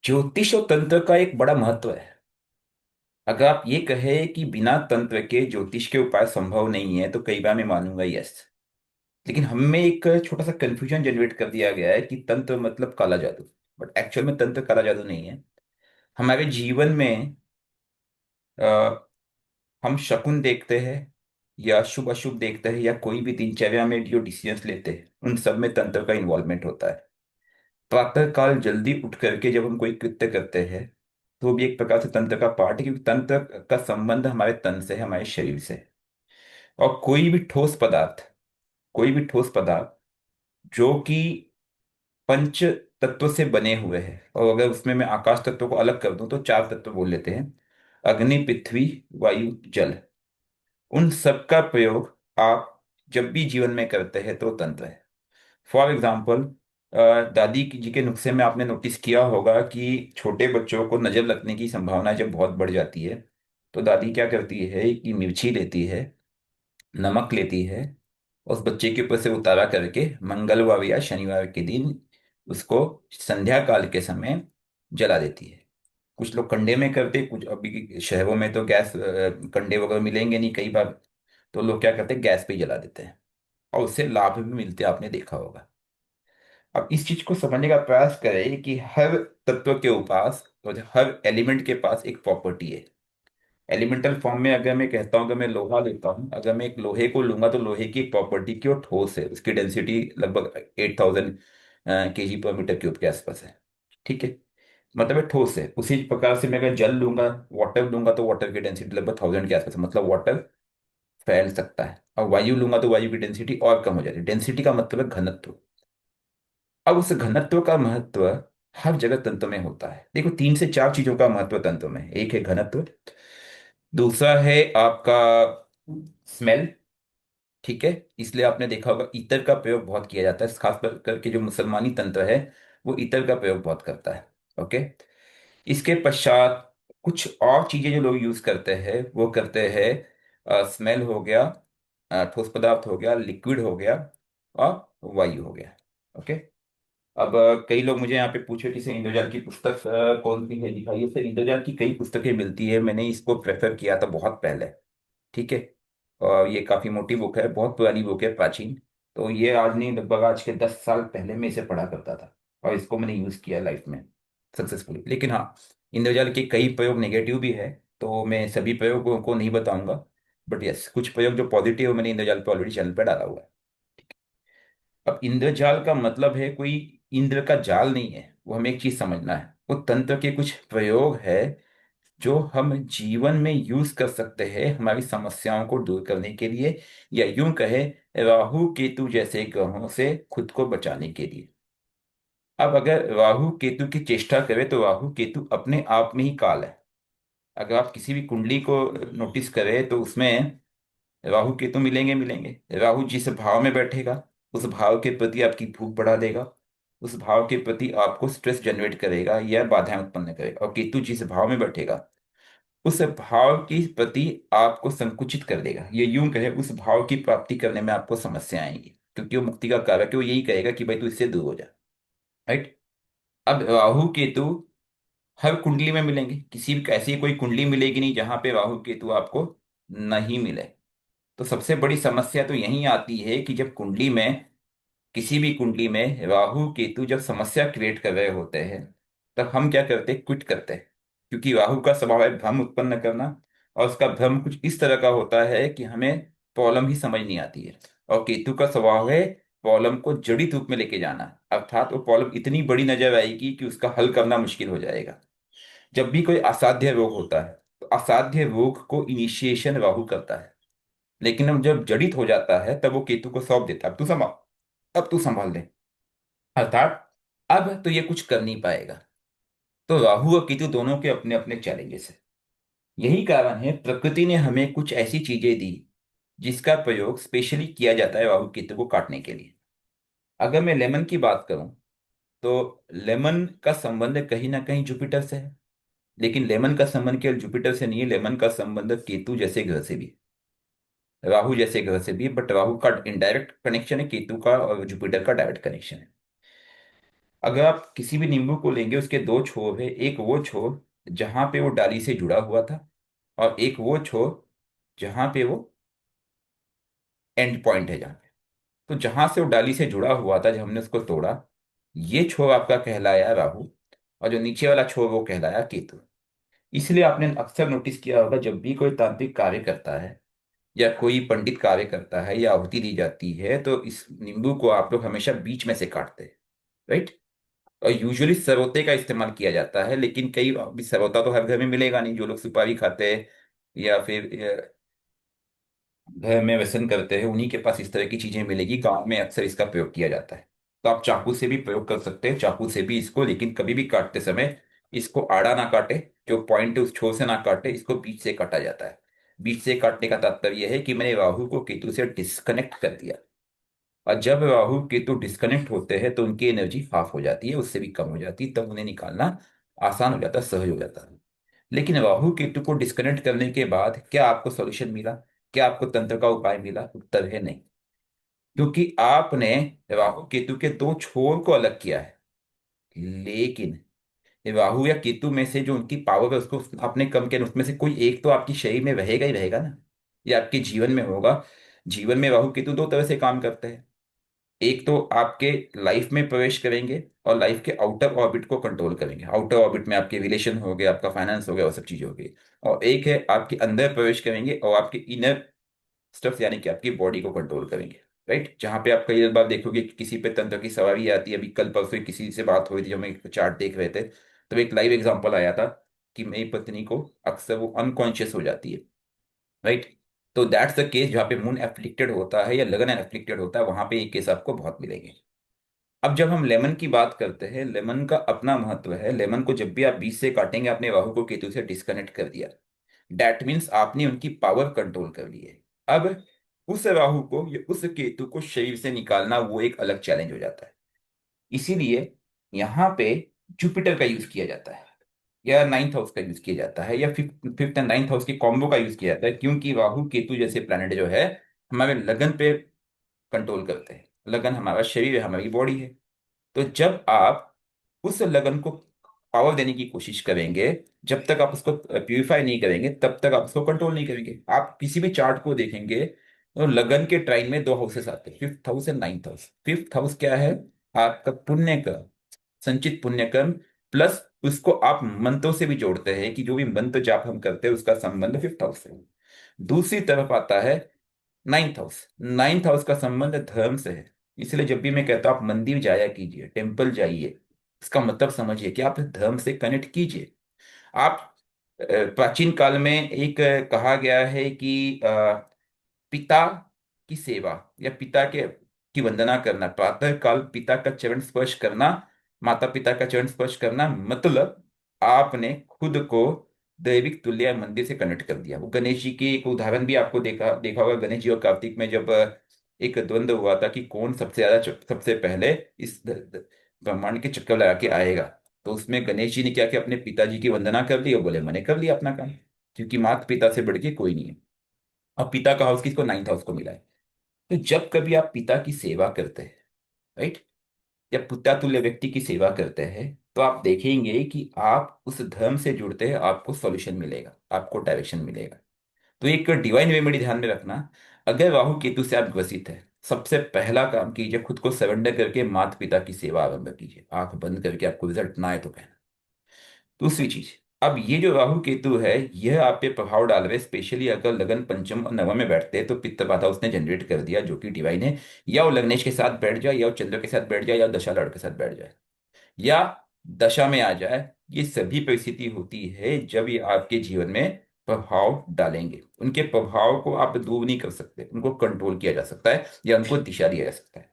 ज्योतिष और तंत्र का एक बड़ा महत्व है। अगर आप ये कहे कि बिना तंत्र के ज्योतिष के उपाय संभव नहीं है तो कई बार मैं मानूंगा यस। लेकिन हमें एक छोटा सा कंफ्यूजन जनरेट कर दिया गया है कि तंत्र मतलब काला जादू। बट एक्चुअल में तंत्र काला जादू नहीं है। हमारे जीवन में अ, हम शकुन देखते हैं या शुभ अशुभ देखते हैं या कोई भी दिनचर्या में जो डिसीजंस लेते हैं उन सब में तंत्र का इन्वॉल्वमेंट होता है। प्रातः काल जल्दी उठ करके जब हम कोई कृत्य करते हैं तो वो भी एक प्रकार से तंत्र का पार्ट है, क्योंकि तंत्र का संबंध हमारे तन से है, हमारे शरीर से है। और कोई भी ठोस पदार्थ जो कि पंच तत्व से बने हुए हैं, और अगर उसमें मैं आकाश तत्व को अलग कर दूं तो चार तत्व बोल लेते हैं: अग्नि, पृथ्वी, वायु, जल। उन सब का प्रयोग आप जब भी जीवन में करते हैं तो तंत्र है। फॉर एग्जाम्पल, दादी जी के नुस्खे में आपने नोटिस किया होगा कि छोटे बच्चों को नजर लगने की संभावना जब बहुत बढ़ जाती है तो दादी क्या करती है कि मिर्ची लेती है, नमक लेती है, उस बच्चे के ऊपर से उतारा करके मंगलवार या शनिवार के दिन उसको संध्या काल के समय जला देती है। कुछ लोग कंडे में करते, कुछ अभी शहरों में तो गैस कंडे वगैरह मिलेंगे नहीं कई बार, तो लोग क्या करते हैं गैस पे ही जला देते हैं और उससे लाभ भी मिलते हैं, आपने देखा होगा। अब इस चीज को समझने का प्रयास करें कि हर तत्व के पास और हर एलिमेंट के पास एक प्रॉपर्टी है। एलिमेंटल फॉर्म में अगर मैं कहता हूँ, अगर मैं लोहा लेता हूँ, अगर मैं एक लोहे को लूंगा तो लोहे की एक प्रॉपर्टी की वो ठोस है, उसकी डेंसिटी लगभग 8,000 केजी पर मीटर क्यूब के आसपास है। ठीक है, मतलब ये ठोस है। उसी प्रकार से मैं अगर जल लूंगा, वाटर लूंगा, तो वाटर की डेंसिटी लगभग 1,000 के आसपास है, मतलब वाटर फैल सकता है। और वायु लूंगा तो वायु की डेंसिटी और कम हो जाती है। डेंसिटी का मतलब है घनत्व। अब उस घनत्व का महत्व हर जगह तंत्र में होता है। देखो, तीन से चार चीजों का महत्व तंत्र में है। एक है घनत्व, दूसरा है आपका स्मेल। ठीक है, इसलिए आपने देखा होगा इतर का प्रयोग बहुत किया जाता है, खास करके जो मुसलमानी तंत्र है वो इतर का प्रयोग बहुत करता है। ओके। इसके पश्चात कुछ और चीजें जो लोग यूज करते हैं वो करते हैं, स्मेल हो गया, ठोस पदार्थ हो गया, लिक्विड हो गया, और वायु हो गया। ओके। अब कई लोग मुझे यहाँ पे पूछे कि सर इंद्रजाल की पुस्तक कौन सी है, दिखाइए। सर इंद्रजाल की कई पुस्तकें मिलती है, मैंने इसको प्रेफर किया था बहुत पहले। ठीक है। और ये काफ़ी मोटी बुक है, बहुत पुरानी बुक है, प्राचीन। तो ये आज नहीं, लगभग आज के 10 साल पहले मैं इसे पढ़ा करता था और इसको मैंने यूज़ किया लाइफ में सक्सेसफुली। लेकिन हाँ, इंद्रजाल के कई प्रयोग नेगेटिव भी है, तो मैं सभी प्रयोगों को नहीं बताऊंगा। बट यस, कुछ प्रयोग जो पॉजिटिव है मैंने इंद्रजाल पे ऑलरेडी चैनल पे डाला हुआ है। अब इंद्रजाल का मतलब है कोई इंद्र का जाल नहीं है, वो हमें एक चीज समझना है, वो तंत्र के कुछ प्रयोग है जो हम जीवन में यूज कर सकते हैं हमारी समस्याओं को दूर करने के लिए, या यूं कहे राहु केतु जैसे ग्रहों से खुद को बचाने के लिए। अब अगर राहु केतु की चेष्टा करें तो राहु केतु अपने आप में ही काल है। अगर आप किसी भी कुंडली को नोटिस करें तो उसमें राहु केतु मिलेंगे मिलेंगे। राहु जिस भाव में बैठेगा उस भाव के प्रति आपकी भूख बढ़ा देगा, उस भाव के प्रति आपको स्ट्रेस जनरेट करेगा या बाधाएं उत्पन्न करेगा। और केतु जिस भाव में बैठेगा उस भाव के प्रति आपको संकुचित कर देगा, ये यूं कहे उस भाव की प्राप्ति करने में आपको समस्या आएंगी, क्योंकि वो मुक्ति का कारक है। वो यही कहेगा कि भाई तू इससे दूर हो जा। राइट। अब राहु केतु हर कुंडली में मिलेंगे, किसी भी ऐसी कोई कुंडली मिलेगी नहीं जहां पे राहु केतु आपको नहीं मिले। तो सबसे बड़ी समस्या तो यही आती है कि जब कुंडली में, किसी भी कुंडली में राहु केतु जब समस्या क्रिएट कर रहे होते हैं तब हम क्या करते हैं, क्विट करते हैं। क्योंकि राहु का स्वभाव है भ्रम उत्पन्न करना, और उसका भ्रम कुछ इस तरह का होता है कि हमें प्रॉब्लम ही समझ नहीं आती है। और केतु का स्वभाव है प्रॉब्लम को जड़ी रूप में लेके जाना, अर्थात वो प्रॉब्लम इतनी बड़ी नजर आएगी कि उसका हल करना मुश्किल हो जाएगा। जब भी कोई असाध्य रोग होता है तो असाध्य रोग को इनिशिएशन राहु करता है, लेकिन अब जब जड़ित हो जाता है तब वो केतु को सौंप देता है, अब तू संभाल ले। अर्थात अब तो ये कुछ कर नहीं पाएगा। तो राहु और केतु दोनों के अपने अपने चैलेंजेस है। यही कारण है प्रकृति ने हमें कुछ ऐसी चीजें दी जिसका प्रयोग स्पेशली किया जाता है राहु केतु को काटने के लिए। अगर मैं लेमन की बात करूं तो लेमन का संबंध कहीं ना कहीं जुपिटर से है। लेकिन लेमन का संबंध केवल जुपिटर से नहीं है, लेमन का संबंध केतु जैसे ग्रह से भी है, राहु जैसे ग्रह से भी है। बट राहु का इनडायरेक्ट कनेक्शन है, केतु का और जुपिटर का डायरेक्ट कनेक्शन है। अगर आप किसी भी नींबू को लेंगे, उसके दो छोर है, एक वो छोर जहां पे वो डाली से जुड़ा हुआ था, और एक वो छोर जहां पे वो एंड पॉइंट है जहां पे। तो जहां से वो डाली से जुड़ा हुआ था, जब हमने उसको तोड़ा, ये छोर आपका कहलाया राहु, और जो नीचे वाला छोर वो कहलाया केतु। इसलिए आपने अक्सर नोटिस किया होगा, जब भी कोई तांत्रिक कार्य करता है या कोई पंडित कार्य करता है या आहुति दी जाती है, तो इस नींबू को आप लोग हमेशा बीच में से काटते हैं, राइट। और यूजुअली सरौते का इस्तेमाल किया जाता है, लेकिन कई अभी सरौता तो हर घर में मिलेगा नहीं। जो लोग सुपारी खाते हैं या फिर घर में व्यसन करते हैं, उन्हीं के पास इस तरह की चीजें मिलेगी। गांव में अक्सर इसका प्रयोग किया जाता है। तो आप चाकू से भी प्रयोग कर सकते हैं, चाकू से भी इसको, लेकिन कभी भी काटते समय इसको आड़ा ना काटे, जो पॉइंट है उस छोर से ना काटे, इसको बीच से काटा जाता है। बीच से काटने का तात्पर्य है कि मैंने राहु को केतु से डिस्कनेक्ट कर दिया। और जब राहु केतु डिस्कनेक्ट होते हैं तो उनकी एनर्जी हाफ हो जाती है, उससे भी कम हो जाती है, तब उन्हें निकालना आसान हो जाता है, सहज हो जाता है। लेकिन राहु केतु को डिस्कनेक्ट करने के बाद क्या आपको सॉल्यूशन मिला? क्या आपको तंत्र का उपाय मिला? उत्तर है नहीं। क्योंकि आपने राहु केतु के दो छोर को अलग किया है, लेकिन राहु या केतु में से जो उनकी पावर है उसको आपने कम किया। उसमें से कोई एक तो आपकी शरीर में रहेगा ही रहेगा ना, या आपके जीवन में होगा। जीवन में राहु केतु दो तरह से काम करते हैं। एक तो आपके लाइफ में प्रवेश करेंगे और लाइफ के आउटर ऑर्बिट को कंट्रोल करेंगे। आउटर ऑर्बिट में आपके रिलेशन हो गए, आपका फाइनेंस हो गया, वो सब चीजें हो गई। और एक है आपके अंदर प्रवेश करेंगे और आपके इनर स्टफ, यानी कि आपकी बॉडी को कंट्रोल करेंगे, राइट। जहाँ पे आप कई बार देखोगे कि किसी पे तंत्र की सवारी आती है। अभी कल परसों ही किसी से बात हुई थी, जब हम एक चार्ट देख रहे थे, तो एक लाइव एग्जांपल आया था कि मेरी पत्नी को अक्सर वो अनकॉन्शियस हो जाती है, राइट। तो दैट्स द केस जहाँ पे मून एफ्लिक्टेड होता है या लगन एफ्लिक्टेड होता है, वहां पे ये केस आपको बहुत मिलेंगे। अब जब हम लेमन की बात करते हैं, लेमन का अपना महत्व है। लेमन को जब भी आप बीच से काटेंगे, आपने राहु को केतु से डिस्कनेक्ट कर दिया, डैट मीन्स आपने उनकी पावर कंट्रोल कर ली है। अब उस राहु को या उस केतु को शरीर से निकालना वो एक अलग चैलेंज हो जाता है। इसीलिए यहाँ पे जुपिटर का यूज किया जाता है, या नाइन्थ हाउस का यूज किया जाता है, या fifth fifth and ninth house की कॉम्बो का यूज किया जाता है। क्योंकि राहु केतु जैसे प्लैनेट जो है हमारे लगन पे कंट्रोल करते हैं। लगन हमारा शरीर है, हमारी बॉडी है। तो जब आप उस लगन को पावर देने की कोशिश करेंगे, जब तक आप उसको प्यूरिफाई नहीं करेंगे, तब तक आप उसको कंट्रोल नहीं करेंगे। आप किसी भी चार्ट को देखेंगे तो लगन के ट्राइन में दो हाउसेस आते हैं, fifth house and ninth house. Fifth house क्या है? आपका पुण्य का संचित पुण्य कर्म, प्लस उसको आप मंत्रों से भी जोड़ते हैं कि जो भी मंत्र जाप हम करते हैं उसका संबंध फिफ्थ हाउस से है। दूसरी तरफ आता है नाइन्थ हाउस। नाइन्थ हाउस का संबंध धर्म से है। इसलिए जब भी मैं कहता हूं आप मंदिर जाया कीजिए, टेम्पल जाइए, इसका मतलब समझिए कि आप धर्म से कनेक्ट कीजिए। आप प्राचीन काल में एक कहा गया है कि पिता की सेवा या पिता के की वंदना करना, प्रातः काल पिता का चरण स्पर्श करना, माता पिता का चरण स्पर्श करना, मतलब आपने खुद को दैविक तुल्य मंदिर से कनेक्ट कर दिया। वो गणेश जी की एक उदाहरण भी आपको देखा देखा होगा। गणेश जी और कार्तिक में जब एक द्वंद्व हुआ था कि कौन सबसे ज्यादा सबसे पहले इस ब्रह्मांड के चक्कर लगा के आएगा, तो उसमें गणेश जी ने क्या किया, अपने पिताजी की वंदना कर ली और बोले मैंने कर लिया अपना काम, क्योंकि माता पिता से बढ़ के कोई नहीं है। अब पिता का हाउस किसको? नाइन्थ हाउस को मिला है। तो जब कभी आप पिता की सेवा करते हैं, राइट, या पिता तुल्य व्यक्ति की सेवा करते हैं, तो आप देखेंगे कि आप उस धर्म से जुड़ते हैं, आपको सॉल्यूशन मिलेगा, आपको डायरेक्शन मिलेगा। तो एक डिवाइन रेमेडी ध्यान में रखना। अगर राहु केतु से आप ग्रसित है, सबसे पहला काम कीजिए, खुद को सरेंडर करके माता पिता की सेवा आरंभ कीजिए, आंख बंद करके। आपको रिजल्ट ना आए तो कहना। दूसरी चीज, अब ये जो राहु केतु है, यह आप पे प्रभाव डाल रहे, स्पेशली अगर लगन पंचम और नवम में बैठते हैं, तो पित्त बाधा उसने जनरेट कर दिया जो कि डिवाइन है। या वो लग्नेश के साथ बैठ जाए, या वो चंद्र के साथ बैठ जाए, या दशा लड़ के साथ बैठ जाए, या दशा में आ जाए। ये सभी परिस्थिति होती है जब ये आपके जीवन में प्रभाव डालेंगे। उनके प्रभाव को आप दूर नहीं कर सकते, उनको कंट्रोल किया जा सकता है या उनको दिशा दिया जा सकता है।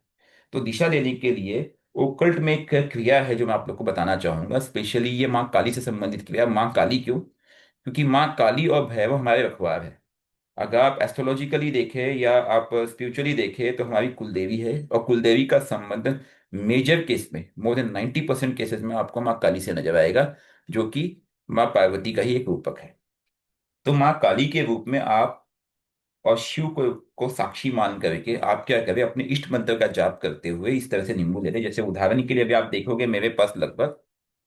तो दिशा देने के लिए ओकल्ट में एक क्रिया है जो मैं आप लोग को बताना चाहूंगा। स्पेशली ये माँ काली से संबंधित क्रिया। माँ काली क्यों? क्योंकि माँ काली और भैरव हमारे रखवार है। अगर आप एस्ट्रोलॉजिकली देखें या आप स्पिरिचुअली देखें, तो हमारी कुलदेवी है, और कुलदेवी का संबंध मेजर केस में, मोर देन 90% केसेस में आपको माँ काली से नजर आएगा, जो कि माँ पार्वती का ही एक रूपक है। तो माँ काली के रूप में आप और शिव को साक्षी मान करके आप क्या करें, अपने इष्ट मंत्र का जाप करते हुए इस तरह से नींबू ले लें। जैसे उदाहरण के लिए अभी आप देखोगे मेरे पास लगभग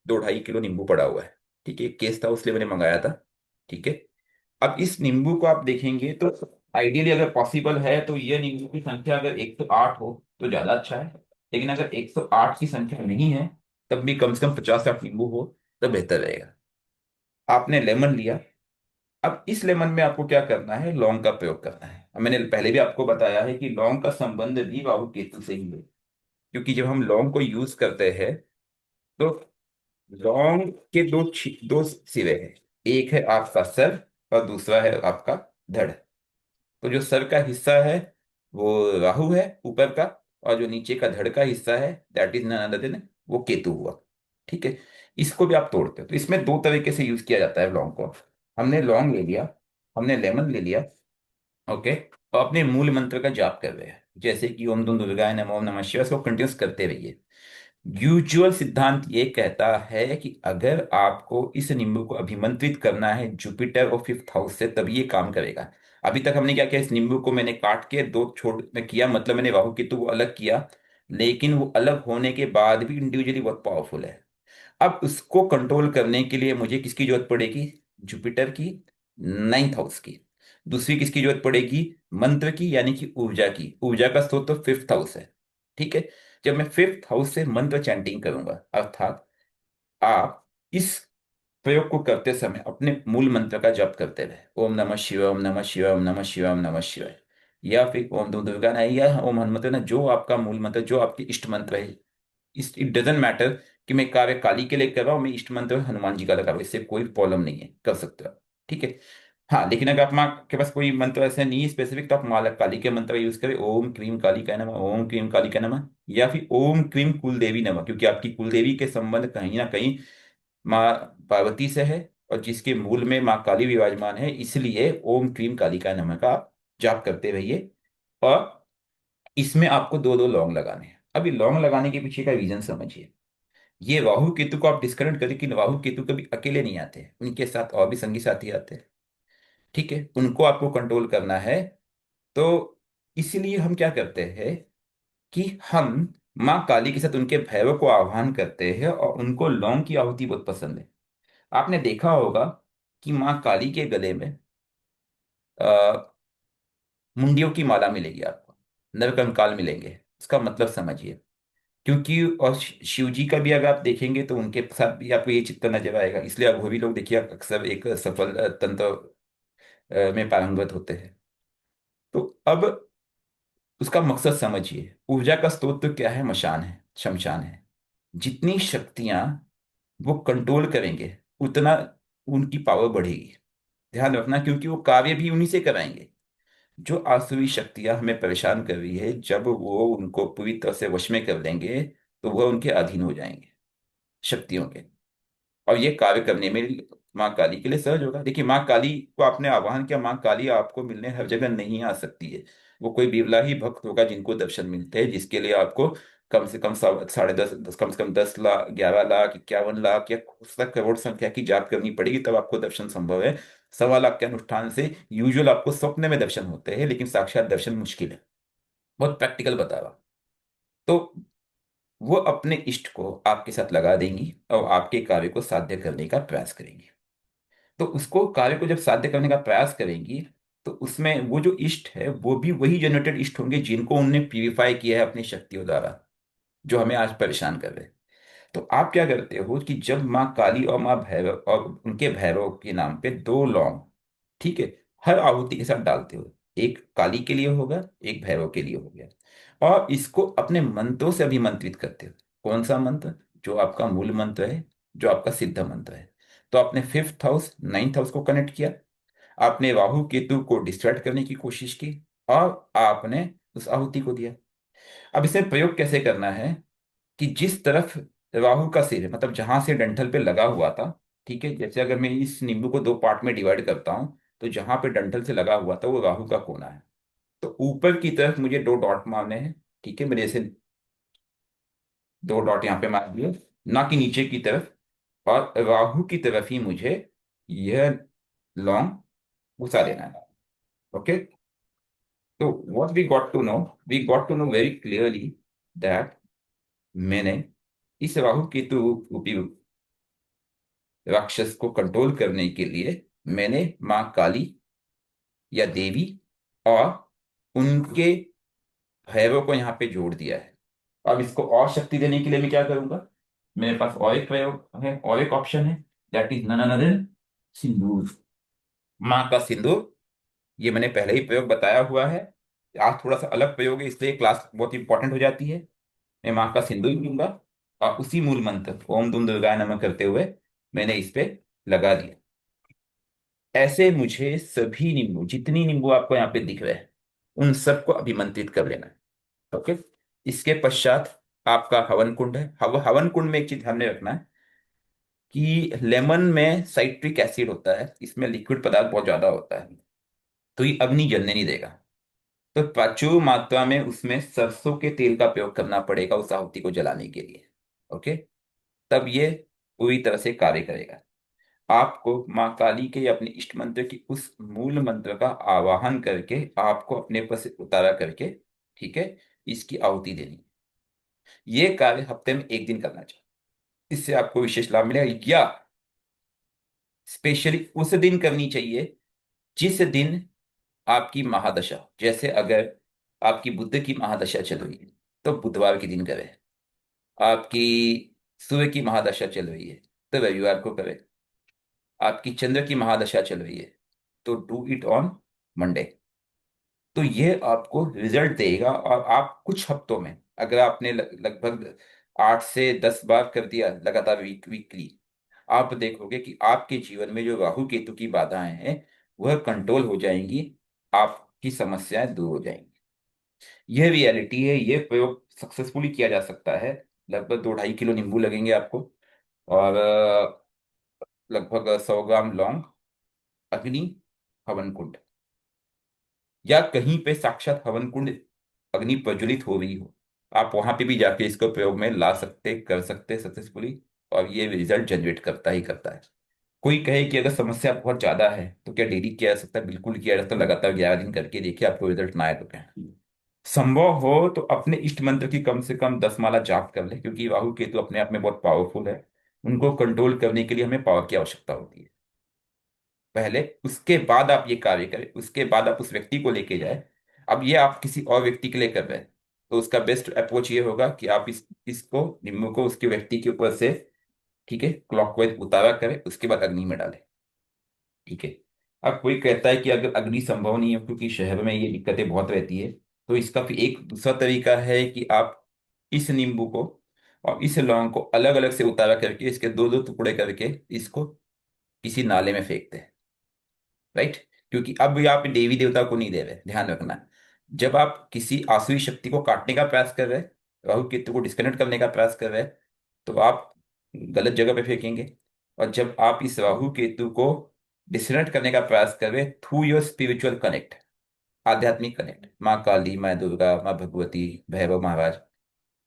2-2.5 किलो नींबू पड़ा हुआ है। ठीक है, एक केस था उसलिए मैंने मंगाया था। ठीक है, अब इस नींबू को आप देखेंगे तो आइडियली अगर पॉसिबल है तो ये नींबू की संख्या अगर 108 हो तो ज्यादा अच्छा है। लेकिन अगर 108 की संख्या नहीं है तब भी कम से कम 50-60 नींबू हो तो बेहतर रहेगा। आपने लेमन लिया। अब इस लेमन में आपको क्या करना है, लौंग का प्रयोग करना है। अब मैंने पहले भी आपको बताया है कि लौंग का संबंध भी राहु केतु से ही है। क्योंकि जब हम लौंग को यूज करते हैं तो लौंग के दो सिरे हैं। एक है आपका सर और दूसरा है आपका धड़। तो जो सर का हिस्सा है वो राहु है ऊपर का, और जो नीचे का धड़ का हिस्सा है that is none other than वो केतु हुआ। ठीक है, इसको भी आप तोड़ते हो तो इसमें दो तरीके से यूज किया जाता है लौंग को। हमने लौंग ले लिया, हमने लेमन ले लिया। ओके, तो अपने मूल मंत्र का जाप कर रहे हैं जैसे कि ओम दुम दुर्गाय नमः, ओम नमः शिवाय, इसको कंटिन्यूस करते रहिए। यूजुअल सिद्धांत ये कहता है कि अगर आपको इस नींबू को अभिमंत्रित करना है जुपिटर और 5th हाउस से तभी ये काम करेगा। अभी तक हमने क्या किया, इस नींबू को मैंने काट के दो छोड़ में किया, मतलब मैंने राहु केतु को अलग किया। लेकिन वो अलग होने के बाद भी इंडिविजुअली बहुत पावरफुल है। अब उसको कंट्रोल करने के लिए मुझे किसकी जरूरत पड़ेगी, जुपिटर की, 9th हाउस की। दूसरी किसकी जरूरत पड़ेगी, मंत्र की, यानी कि ऊर्जा की। ऊर्जा का स्रोत तो 5th हाउस है। ठीक है, जब मैं 5th हाउस से मंत्र चैंटिंग करूंगा, अर्थात आप इस प्रयोग को करते समय अपने मूल मंत्र का जप करते रहे, ओम नमः शिवाय, ओम नमः शिवाय, ओम नमः शिवाय, ओम नमः शिवाय, या फिर ओम दुम दुर्गा नहीं, या ओम हनुमते ना, जो आपका मूल मंत्र, जो आपकी इष्ट मंत्र है। इस इट डजेंट मैटर कि मैं कार्य काली के लिए कर रहा हूँ, मैं इष्ट मंत्र हनुमान जी का लगा रहा हूँ, इससे कोई प्रॉब्लम नहीं है, कर सकते हो आप। ठीक है। हाँ, लेकिन अगर आप माँ के पास कोई मंत्र ऐसा नहीं है स्पेसिफिक तो आप माँ काली के मंत्र यूज करें, ओम क्रीम काली का नमः, ओम क्रीम काली का नमः, या फिर ओम क्रीम कुलदेवी नमः, क्योंकि आपकी कुलदेवी के संबंध कहीं ना कहीं माँ पार्वती से है, और जिसके मूल में माँ काली विराजमान है, इसलिए ओम क्रीम काली का नमः का आप जाप करते रहिए। और इसमें आपको दो दो लौंग लगाने हैं। अभी लौंग लगाने के पीछे का रीजन समझिए। ये राहु केतु को आप डिस्कनेक्ट करें कि राहु केतु कभी अकेले नहीं आते, उनके साथ और भी संगी साथी आते हैं। ठीक है, उनको आपको कंट्रोल करना है। तो इसीलिए हम क्या करते हैं कि हम माँ काली के साथ उनके भैरव को आह्वान करते हैं, और उनको लौंग की आहुति बहुत पसंद है। आपने देखा होगा कि माँ काली के गले में मुंडियों की माला मिलेगी आपको, नरकंकाल मिलेंगे। इसका मतलब समझिए। क्योंकि और शिव जी का भी अगर आप देखेंगे तो उनके साथ भी आपको ये चित्र नजर आएगा, इसलिए आप वो भी लोग देखिए अक्सर एक सफल तंत्र में पारंगत होते हैं। तो अब उसका मकसद समझिए, ऊर्जा का स्रोत तो क्या है, मशान है, शमशान है। जितनी शक्तियां वो कंट्रोल करेंगे उतना उनकी पावर बढ़ेगी। ध्यान रखना, क्योंकि वो कार्य भी उन्हीं से कराएंगे। जो आसुरी शक्तियां हमें परेशान कर रही है, जब वो उनको पूरी तरह से वश में कर लेंगे तो वह उनके अधीन हो जाएंगे, शक्तियों के। और ये कार्य करने में माँ काली के लिए सहज होगा। देखिए, माँ काली को आपने आह्वान किया, माँ काली आपको मिलने हर जगह नहीं आ सकती है। वो कोई बिरला ही भक्त होगा जिनको दर्शन मिलते हैं, जिसके लिए आपको कम से कम 10.5 कम से कम 10 लाख, 11 लाख, 51 लाख या उस तक करोड़ संख्या की जाप करनी पड़ेगी तब आपको दर्शन संभव है। 1.25 लाख के अनुष्ठान से यूजुअल आपको स्वप्न में दर्शन होते हैं, लेकिन साक्षात दर्शन मुश्किल है। बहुत प्रैक्टिकल बता रहा। तो वो अपने इष्ट को आपके साथ लगा देंगी और आपके कार्य को साध्य करने का प्रयास करेंगी। तो उसको कार्य को जब साध्य करने का प्रयास करेंगी तो उसमें वो जो इष्ट है वो भी वही जनरेटेड इष्ट होंगे जिनको उनने प्यूरिफाई किया है अपनी शक्तियों द्वारा, जो हमें आज परेशान कर रहे हैं। तो आप क्या करते हो कि जब माँ काली और माँ भैरव और उनके भैरव के नाम पे दो लौंग, ठीक है, हर आहुति के साथ डालते हो। एक काली के लिए होगा, एक भैरव के लिए हो गया। और इसको अपने मंत्रों से अभिमंत्रित करते हो। कौन सा मंत्र, जो आपका मूल मंत्र है, जो आपका सिद्ध मंत्र है। तो आपने 5th हाउस 9th हाउस को कनेक्ट किया, आपने राहु केतु को डिस्ट्रैक्ट करने की कोशिश की, और आपने उस आहुति को दिया। अब इसे प्रयोग कैसे करना है कि जिस तरफ राहु का सिर है, मतलब जहां से डंठल पे लगा हुआ था, ठीक है, जैसे अगर मैं इस नींबू को दो पार्ट में डिवाइड करता हूं तो जहां पे डंठल से लगा हुआ था वो राहु का कोना है। तो ऊपर की तरफ मुझे दो डॉट मारने हैं। ठीक है, मेरे जैसे दो डॉट यहाँ पे मार दिए, ना कि नीचे की तरफ। और राहु की तरफ ही मुझे यह लॉन्ग घुसा देना है। ओके। तो what we got to know very clearly that मैंने इस राहु केतु रूपी राक्षस को कंट्रोल करने के लिए मैंने माँ काली या देवी और उनके भैरव को यहाँ पे जोड़ दिया है। अब इसको और शक्ति देने के लिए मैं क्या करूंगा, मेरे पास और एक प्रयोग है और एक ऑप्शन है, दैट इज नन अदर सिंदूर, माँ का सिंदूर। ये मैंने पहले ही प्रयोग बताया हुआ है। आज थोड़ा सा अलग प्रयोग है इसलिए क्लास बहुत इंपॉर्टेंट हो जाती है। मैं माँ का सिंदूर लूंगा और उसी मूल मंत्र ओम दुम दुर्गाय नमः करते हुए मैंने इस पे लगा दिया। ऐसे मुझे सभी नींबू, जितनी नींबू आपको यहाँ पे दिख रहे हैं, उन सबको अभिमंत्रित कर लेना है। ओके। इसके पश्चात आपका हवन कुंड है। हवन कुंड में एक चीज ध्यान में रखना है कि लेमन में साइट्रिक एसिड होता है, इसमें लिक्विड पदार्थ बहुत ज्यादा होता है, तो ये अग्नि जलने नहीं देगा। तो प्रचुर मात्रा में उसमें सरसों के तेल का प्रयोग करना पड़ेगा उस आहुति को जलाने के लिए। ओके। तब ये पूरी तरह से कार्य करेगा। आपको माँ काली के या अपने इष्ट मंत्र की उस मूल मंत्र का आवाहन करके आपको अपने ऊपर से उतारा करके, ठीक है, इसकी आहुति देनी है। ये कार्य हफ्ते में एक दिन करना चाहिए, इससे आपको विशेष लाभ मिलेगा। या स्पेशली उस दिन करनी चाहिए जिस दिन आपकी महादशा हो। जैसे अगर आपकी बुद्ध की महादशा चल रही है तो बुधवार के दिन करें। आपकी सूर्य की महादशा चल रही है तो रविवार को करें। आपकी चंद्र की महादशा चल रही है तो डू इट ऑन मंडे। तो ये आपको रिजल्ट देगा। और आप कुछ हफ्तों में, अगर आपने लगभग 8 से 10 बार कर दिया लगातार वीकली, आप देखोगे कि आपके जीवन में जो राहु केतु की बाधाएं हैं वह कंट्रोल हो जाएंगी, आपकी समस्याएं दूर हो जाएंगी। यह रियलिटी है। यह प्रयोग सक्सेसफुली किया जा सकता है। लगभग 2-2.5 किलो नींबू लगेंगे आपको, और लगभग 100 ग्राम लौंग, अग्नि, हवन कुंड, या कहीं पे साक्षात हवन कुंड अग्नि प्रज्वलित हो रही हो, आप वहां पे भी जाके इसको प्रयोग में ला सकते, कर सकते सक्सेसफुली। और ये रिजल्ट जनरेट करता ही करता है। कोई कहे कि अगर समस्या बहुत ज्यादा है तो क्या डेली किया जा सकता है? बिल्कुल किया जा सकता है। लगातार 11 दिन करके देखिए, आपको रिजल्ट ना आए तो क्या। संभव हो तो अपने इष्ट मंत्र की कम से कम 10 माला जाप कर ले, क्योंकि राहु केतु अपने आप में बहुत पावरफुल है। उनको कंट्रोल करने के लिए हमें पावर की आवश्यकता होती है। पहले उसके बाद आप ये कार्य करें, उसके बाद आप उस व्यक्ति को लेके जाए। अब ये आप किसी और व्यक्ति के लिए कर रहे हैं तो उसका बेस्ट अप्रोच ये होगा कि आप इसको निम्न को उसके व्यक्ति के ऊपर से, ठीक है, क्लॉकवाइज उतारा करें, उसके बाद अग्नि में डालें। ठीक है। अब कोई कहता है कि अगर अग्नि संभव नहीं है क्योंकि शहर में ये दिक्कतें बहुत रहती है, तो इसका फिर एक दूसरा तरीका है कि आप इस नींबू को और इस लौंग को अलग अलग से उतारा करके इसके दो दो टुकड़े करके इसको किसी नाले में फेंकते हैं। राइट। क्योंकि अब ये आप देवी देवता को नहीं दे रहे, ध्यान रखना। जब आप किसी आसुरी शक्ति को काटने का प्रयास कर रहे हैं, राहु केतु को डिस्कनेक्ट करने का प्रयास कर रहे हैं, तो आप गलत जगह पे फेंकेंगे। और जब आप इस राहु केतु को डिस्कनेक्ट करने का प्रयास कर रहे हैं थ्रू योर स्पिरिचुअल कनेक्ट, आध्यात्मिक कनेक्ट, माँ काली, माँ दुर्गा, माँ भगवती, भैरव महाराज,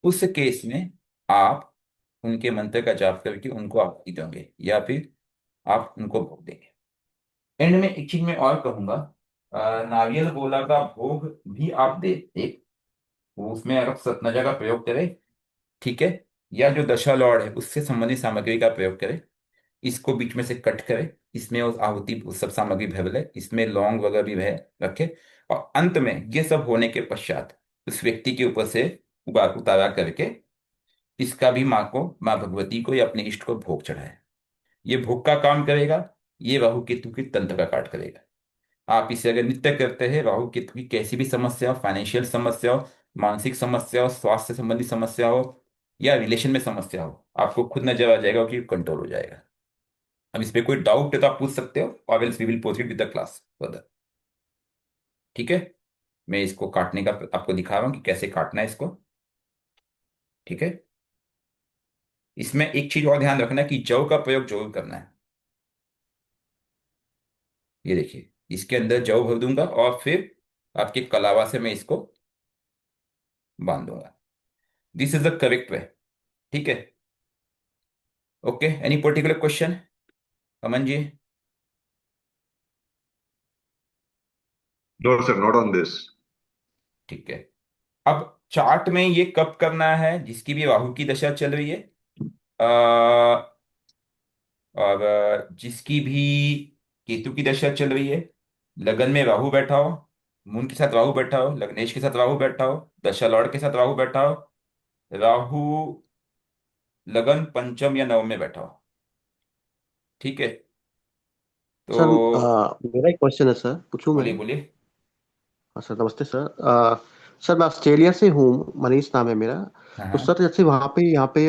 उस केस में आप उनके मंत्र का जाप करके उनको आहुति दोगे या फिर आप उनको भोग देंगे। एंड में एक चीज मैं और कहूंगा, नारियल गोला का भोग भी आप दे एक, वो उसमें आप सतनजा का प्रयोग करें, ठीक है, या जो दशा लॉर्ड है उससे संबंधित सामग्री का प्रयोग करें। इसको बीच में से कट करें, इसमें उस आहुति उस सब सामग्री भर ले, इसमें लौंग वगैरह भी है रखे। और अंत में ये सब होने के पश्चात उस व्यक्ति के ऊपर से उतारा करके इसका भी माँ को, माँ भगवती को या अपने इष्ट को भोग चढ़ाए। ये भोग का काम करेगा, ये राहु केतु की तंत्र का काट करेगा। आप इसे अगर नित्य करते हैं, राहु केतु की कैसी भी समस्या हो, फाइनेंशियल समस्या हो, मानसिक समस्या हो, स्वास्थ्य संबंधी समस्या हो, या रिलेशन में समस्या हो, आपको खुद नजर आ जाएगा कि कंट्रोल हो जाएगा। अब इस पे कोई डाउट है तो आप पूछ सकते हो, और else we will proceed with the class further. ठीक है। मैं इसको काटने का आपको दिखा रहा हूँ कि कैसे काटना है इसको। ठीक है। इसमें एक चीज और ध्यान रखना है कि जव का प्रयोग जरूर करना है। ये देखिए, इसके अंदर जव भर दूंगा और फिर आपके कलावा से मैं इसको बांध दूंगा। This is the correct way. ठीक है। Okay, any particular question Aman ji? No, sir, not on this. ठीक है। अब चार्ट में ये कब करना है, जिसकी भी राहु की दशा चल रही है, और जिसकी भी केतु की दशा चल रही है, लगन में राहु बैठा हो, मून के साथ राहु बैठा हो, लग्नेश के साथ राहु बैठा हो, दशा लॉर्ड के साथ राहु बैठा हो, राहु लगन पंचम या नवम में बैठा हो। ठीक है। तो सर, मेरा एक क्वेश्चन है सर, पूछूं मैं? बोलिए बोलिए। हाँ सर, नमस्ते सर। सर, मैं ऑस्ट्रेलिया से हूँ, मनीष नाम है मेरा। हाँ तो हाँ। सर, जैसे वहाँ पे यहाँ पे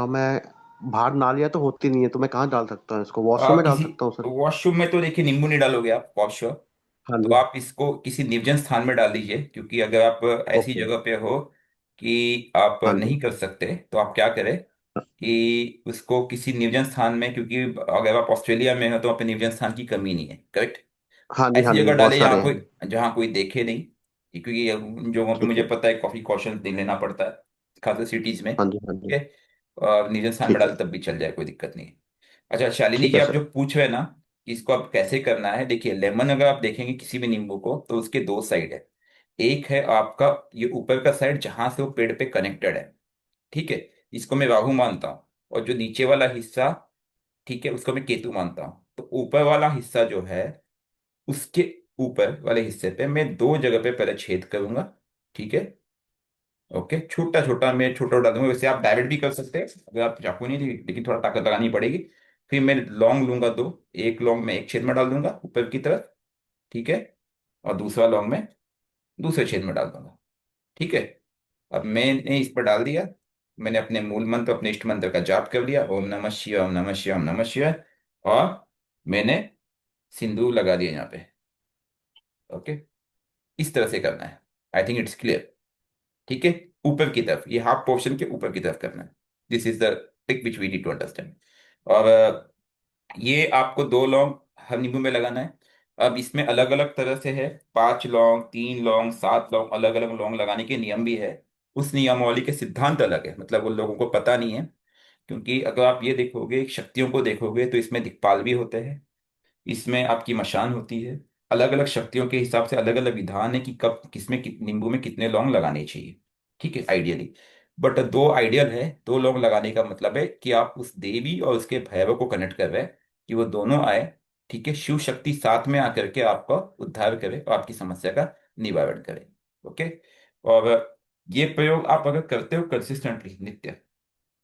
मैं बाहर नालियाँ तो होती नहीं है, तो मैं कहाँ डाल सकता हूँ इसको? वॉशरूम में डाल किसी सकता हूँ सर? वॉशरूम में तो देखिए नींबू नहीं डालोगे आप फॉर श्योर। हाँ तो जी। आप इसको किसी निर्जन स्थान में डाल दीजिए, क्योंकि अगर आप ऐसी ओके। जगह पे हो कि आप हाँ जी। नहीं कर सकते, तो आप क्या करें कि उसको किसी निर्जन स्थान में, क्योंकि अगर आप ऑस्ट्रेलिया में हो तो वहाँ पे निर्जन स्थान की कमी नहीं है, करेक्ट। हाँ जी, हाँ ऐसी जी, जगह बहुत डाले सारे हैं। जहाँ कोई देखे नहीं, क्योंकि उन जगहों पे ठीक मुझे है। पता है काफी कॉशन लेना पड़ता है, खासकर सिटीज में। हाँ जी, हाँ ठीक जी। है। और निर्जन स्थान में ठीक है। डाले तब भी चल जाए, कोई दिक्कत नहीं है। अच्छा शालिनी ठीक जी, है आप सर। जो पूछ रहे हैं ना कि इसको आप कैसे करना है, देखिए लेमन अगर आप देखेंगे किसी भी नींबू को, तो उसके दो साइड है। एक है आपका ये ऊपर का साइड जहां से वो पेड़ पे कनेक्टेड है, ठीक है, इसको मैं राहु मानता हूँ। और जो नीचे वाला हिस्सा, ठीक है, उसको मैं केतु मानता हूँ। तो ऊपर वाला हिस्सा जो है, उसके ऊपर वाले हिस्से पे मैं दो जगह पे पहले छेद करूंगा। ठीक है। ओके, छोटा छोटा मैं छोटा उड़ा दूंगा, वैसे आप डायरेक्ट भी कर सकते हैं अगर आप चाकू नहीं थी, लेकिन थोड़ा ताकत लगानी पड़ेगी। फिर मैं लौंग लूंगा दो, एक लौंग में एक छेद में डाल दूंगा ऊपर की तरफ। ठीक है। और दूसरा लौंग में दूसरे छेद में डाल दूंगा। ठीक है। अब मैंने इस पर डाल दिया, मैंने अपने मूल मंत्र, अपने इष्ट मंत्र का जाप कर लिया, ओम नमः शिवाय, ओम नमः शिवाय, ओम नमः शिवाय। और मैंने सिंदूर लगा दिया यहाँ पे। ओके। इस तरह से करना है। I think it's clear. ठीक है। ऊपर की तरफ, ये हाफ पोर्शन के ऊपर की तरफ करना है। This is the trick which we need to understand. और ये आपको दो लौंग हर नींबू में लगाना है। अब इसमें अलग अलग तरह से है, 5 लौंग, 3 लौंग, 7 लौंग, अलग अलग लौंग लगाने के नियम भी है। उस नियमावली के सिद्धांत अलग है, मतलब उन लोगों को पता नहीं है। क्योंकि अगर आप ये देखोगे, शक्तियों को देखोगे, तो इसमें दिक्पाल भी होते हैं, इसमें आपकी मशान होती है। अलग अलग शक्तियों के हिसाब से अलग अलग विधान है कि कब किसमें नींबू में कितने लौंग लगाने चाहिए। ठीक है, आइडियली। बट दो आइडियल है, दो लौंग लगाने का मतलब है कि आप उस देवी और उसके भैरव को कनेक्ट कर रहे हैं, कि वो दोनों आए। ठीक है, शिव शक्ति साथ में आकर के आपका उद्धार करे और आपकी समस्या का निवारण करे। ओके। और ये प्रयोग आप अगर करते हो कंसिस्टेंटली, नित्य,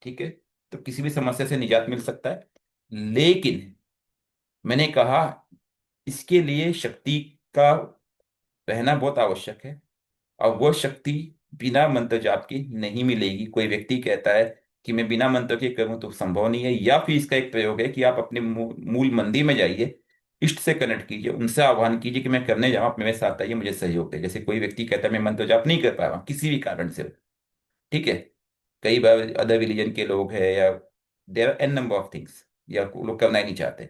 ठीक है, तो किसी भी समस्या से निजात मिल सकता है। लेकिन मैंने कहा, इसके लिए शक्ति का रहना बहुत आवश्यक है। और वो शक्ति बिना मंत्र जाप की नहीं मिलेगी। कोई व्यक्ति कहता है कि मैं बिना मंत्र के करूं, तो संभव नहीं है। या फिर इसका एक प्रयोग है कि आप अपने मूल मंदिर में जाइए, इष्ट से कनेक्ट कीजिए, उनसे आह्वान कीजिए कि मैं करने जाऊं, आप मेरे साथ आइए, मुझे सहयोग दे। जैसे कोई व्यक्ति कहता है मैं मंत्र जाप नहीं कर पा रहा हूं किसी भी कारण से, ठीक है, कई बार अदर रिलीजन के लोग हैं, या there are n number of things, या वो लोग करना ही नहीं चाहते,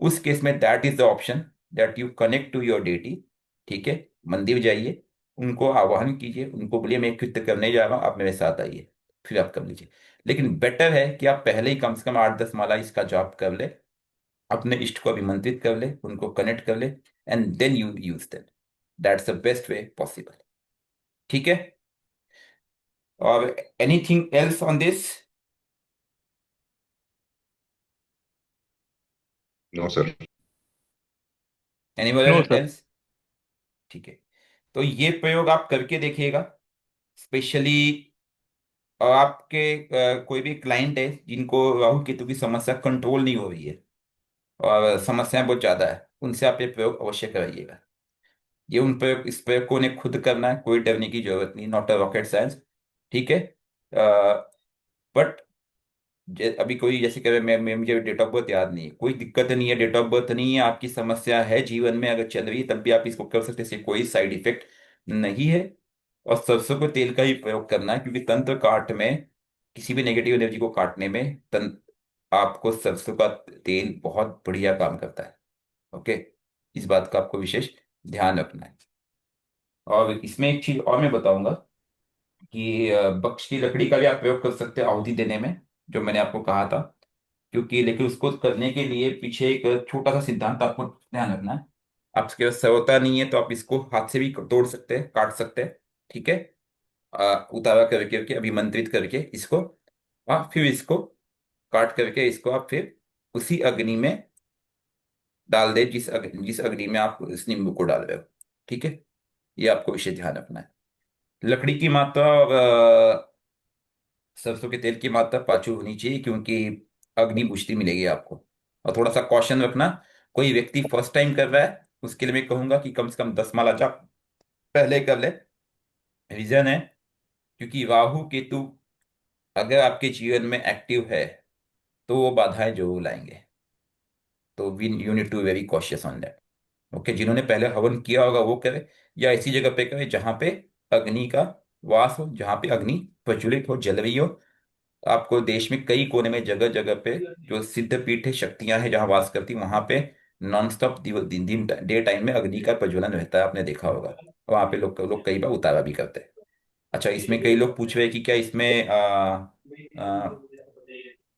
उस केस में that is the option, that you connect to your deity. ठीक है, मंदिर जाइए, उनको आह्वान कीजिए, उनको बोलिए मैं कृत्य करने जा रहा हूँ, आप मेरे साथ आइए, फिर आप कर लीजिए। लेकिन बेटर है कि आप पहले ही कम से कम 8-10 माला इसका जाप कर ले, अपने इष्ट को अभिमंत्रित कर ले, उनको कनेक्ट कर ले, and then you use that. That's the best way possible. ठीक है। और anything else on this? No sir. No anyone sir. Else? ठीक है। तो ये प्रयोग आप करके देखिएगा, स्पेशली आपके कोई भी क्लाइंट है जिनको राहु केतु की समस्या कंट्रोल नहीं हो रही है, और समस्याएं बहुत ज्यादा है, उनसे आप ये प्रयोग अवश्य कराइएगा। ये उन प्रयोग इस प्रयोग को उन्हें खुद करना है, कोई डरने की जरूरत नहीं, नॉट अ रॉकेट साइंस। ठीक है। बट अभी कोई जैसे कह रहे मुझे डेट ऑफ बर्थ याद नहीं है, कोई दिक्कत नहीं है, डेट ऑफ बर्थ नहीं है, आपकी समस्या है जीवन में अगर चल रही है, तब भी आप इसको कर सकते हैं, इससे कोई साइड इफेक्ट नहीं है। और सरसों के तेल का ही प्रयोग करना है, क्योंकि तंत्र काट में, किसी भी नेगेटिव एनर्जी को काटने में आपको सरसों का तेल बहुत बढ़िया काम करता है। ओके। इस बात का आपको विशेष ध्यान रखना है। और इसमें एक चीज और मैं बताऊंगा कि बक्ष की लकड़ी का भी आप प्रयोग कर सकते हैं आहुति देने में, जो मैंने आपको कहा था। क्योंकि लेकिन उसको करने के लिए पीछे एक छोटा सा सिद्धांत आपको ध्यान रखना है। आपके पास सरोता नहीं है, तो आप इसको हाथ से भी तोड़ सकते हैं, काट सकते हैं। ठीक है। उतारा करके अभिमंत्रित करके इसको, फिर इसको काट करके इसको आप फिर उसी अग्नि में डाल दे, जिस अग्नि में आप इस नींबू को डाल रहे हो। ठीक है। ये आपको विषय ध्यान रखना है। लकड़ी की मात्रा और सरसों के तेल की मात्रा पाचू होनी चाहिए, क्योंकि अग्नि बुझती मिलेगी आपको। और थोड़ा सा कॉशन रखना, कोई व्यक्ति फर्स्ट टाइम कर रहा है उसके लिए मैं कहूंगा कि कम से कम 10 माला जाप पहले कर ले। रीजन है क्योंकि राहु केतु अगर आपके जीवन में एक्टिव है तो वो बाधाएं जरूर लाएंगे। तो we you need to very cautious on that. Okay, जिन्होंने पहले हवन किया होगा वो करे, या ऐसी जगह पे करे जहां पे अग्नि का वास हो, जहां पे अग्नि प्रज्वलित हो, जल रही हो। आपको देश में कई कोने में जगह जगह पे जो सिद्ध पीठ है, शक्तियां हैं जहां वास करती, वहां पे नॉन स्टॉप दिन दिन डे टाइम में अग्नि का प्रज्वलन रहता है, आपने देखा होगा। वहां पे लोग लोग कई बार उतारा भी करते हैं। अच्छा, इसमें कई लोग पूछ रहे हैं कि क्या इसमें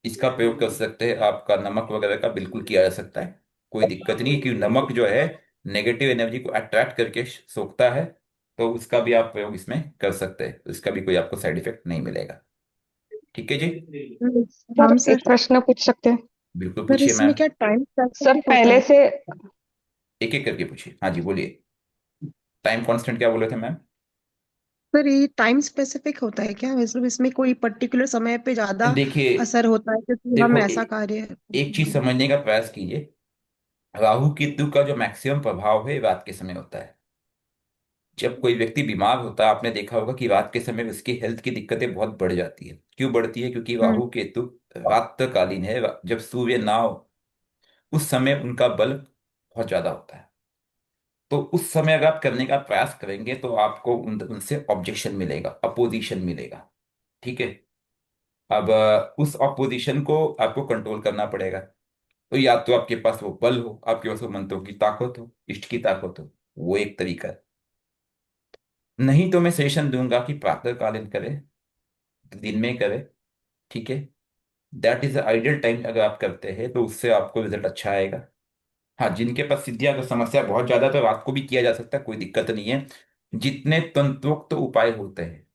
इसका प्रयोग कर सकते हैं, आपका नमक वगैरह का बिल्कुल किया जा सकता है। कोई दिक्कत नहीं, क्योंकि नमक जो है नेगेटिव एनर्जी को अट्रैक्ट करके सोखता है। तो उसका भी आप प्रयोग इसमें कर सकते हैं, उसका भी कोई आपको साइड इफेक्ट नहीं मिलेगा। ठीक है जी। हाँ सर सर। एक प्रश्न पूछ सकते हैं? बिल्कुल सर पूछिए इसमें मैम। क्या टाइम सर स्पेसिफिक होता पहले है? से। एक एक करके पूछिए, हाँ जी बोलिए। टाइम कांस्टेंट क्या बोले थे मैम? सर ये टाइम स्पेसिफिक होता है क्या, मतलब इसमें कोई पर्टिकुलर समय पे ज्यादा देखिए, असर होता है क्योंकि हम देखो ऐसा कार्य एक करते चीज हैं? समझने का प्रयास कीजिए। राहु केतु का जो मैक्सिमम प्रभाव है रात के समय होता है। जब कोई व्यक्ति बीमार होता है, आपने देखा होगा कि रात के समय उसकी हेल्थ की दिक्कतें बहुत बढ़ जाती है। क्यों बढ़ती है? क्योंकि हम्म। राहु केतु रात्रिकालीन है, जब सूर्य ना हो उस समय उनका बल बहुत ज्यादा होता है। तो उस समय अगर आप करने का प्रयास करेंगे तो आपको उनसे ऑब्जेक्शन मिलेगा, अपोजिशन मिलेगा। ठीक है। अब उस अपोजिशन को आपको कंट्रोल करना पड़ेगा। तो या तो आपके पास वो बल हो, आपके पास वो मंत्रों की ताकत हो, इष्ट की ताकत हो, वो एक तरीका है। नहीं तो मैं सजेशन दूंगा कि प्रातःकालीन करें, दिन में करें। ठीक है। That is ideal time. अगर आप करते हैं तो उससे आपको रिजल्ट अच्छा आएगा। हाँ, जिनके पास सिद्धियां का समस्या बहुत ज्यादा है तो रात को भी किया जा सकता है, कोई दिक्कत नहीं है। जितने तंत्रोक्त उपाय होते हैं